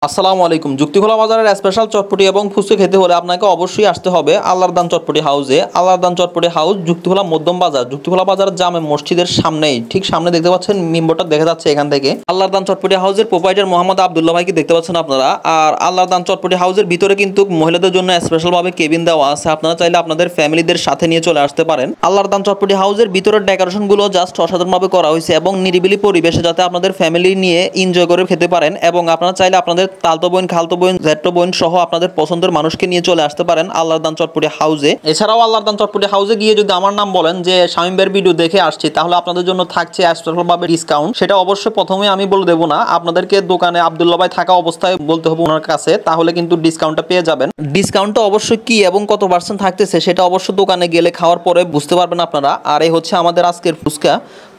আসসালামু আলাইকুম। যুক্তিখোলা বাজারের স্পেশাল চটপটি এবং ফুচকা খেতে হলে আপনাকে অবশ্যই আসতে হবে আল্লাহর দান চটপটি হাউসে। আল্লাহর দান চটপটি হাউস যুক্তিখোলা মধ্যম বাজার, যুক্তিখোলা বাজার জামে মসজিদের সামনেই, ঠিক সামনে দেখতে পাচ্ছেন মিম্বরটা দেখা যাচ্ছে এখান থেকে। আল্লাহর দান চটপটি হাউসের প্রোপাইটার মোহাম্মদ আব্দুল্লাহ ভাইকে দেখতে পাচ্ছেন আপনারা। আর আল্লাহর দান চটপটি হাউসের ভিতরে কিন্তু মহিলাদের জন্য স্পেশালভাবে কেবিন দেওয়া আছে, আপনারা চাইলে আপনাদের ফ্যামিলিদের সাথে নিয়ে চলে আসতে পারেন। আল্লাহর দান চটপটি হাউসের ভিতরের ডেকোরেশনগুলো জাস্ট অসাধারণভাবে করা হয়েছে এবং নিরিবিলি পরিবেশে যাতে আপনাদের ফ্যামিলি নিয়ে এনজয় করে খেতে পারেন এবং আপনারা চাইলে আপনাদের তালতো বোন, খালতো বোন, জ্যাঠতো বোন সহ আপনাদের পছন্দের মানুষকে নিয়ে চলে আসতে পারেন আল্লাহর দান চটপটি হাউসে। এছাড়াও আল্লাহর দান চটপটি হাউসে গিয়ে যদি আমার নাম বলেন যে শামীম ভাইয়ের ভিডিও দেখে আসছি, তাহলে আপনাদের জন্য থাকছে স্পেশালভাবে ডিসকাউন্ট। সেটা অবশ্যই প্রথমে আমি বলে দেবো না, আপনাদেরকে দোকানে আব্দুল্লাহ ভাই থাকা অবস্থায় বলতে হবে ওনার কাছে, তাহলে কিন্তু ডিসকাউন্টটা পেয়ে যাবেন। ডিসকাউন্টটা অবশ্যই কি এবং কত পার্সেন্ট থাকতেছে সেটা অবশ্যই দোকানে গেলে খাওয়ার পরে বুঝতে পারবেন আপনারা। আর এই হচ্ছে আমাদের আজকের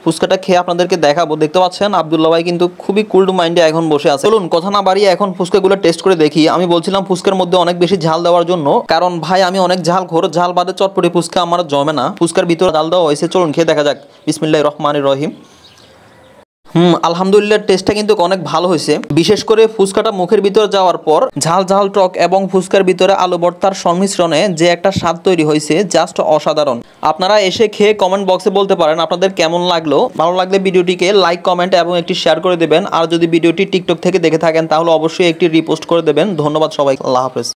ফুচকাটা খেয়ে আপনাদেরকে দেখাবো। দেখতে পাচ্ছেন আব্দুল্লাহ ভাই কিন্তু খুবই কুল মাইন্ডে এখন বসে আছে। চলুন কথা না বাড়িয়ে এখন ফুচকাগুলো টেস্ট করে দেখি। আমি বলছিলাম ফুচকার মধ্যে অনেক বেশি ঝাল দেওয়ার জন্য, কারণ ভাই আমি অনেক ঝাল ঘোর, ঝাল বাদে চটপটি ফুচকা আমার জমে না। ফুচকার ভিতরে ঝাল দেওয়া হয়েছে, চলুন খেয়ে দেখা যাক। বিসমিল্লাহির রহমানির রহিম। আলহামদুলিল্লাহ, টেস্টটা কিন্তু অনেক ভালো হয়েছে। বিশেষ করে ফুচকাটা মুখের ভিতরে যাওয়ার পর ঝাল ঝাল টক এবং ফুচকার ভিতরে আলু ভর্তার সংমিশ্রণে যে একটা স্বাদ তৈরি হয়েছে, জাস্ট অসাধারণ। আপনারা এসে খেয়ে কমেন্ট বক্সে বলতে পারেন আপনাদের কেমন লাগলো। ভালো লাগলে ভিডিওটিকে লাইক, কমেন্ট এবং একটি শেয়ার করে দেবেন। আর যদি ভিডিওটি টিকটক থেকে দেখে থাকেন তাহলে অবশ্যই একটি রিপোস্ট করে দেবেন। ধন্যবাদ সবাই, আল্লাহ হাফেজ।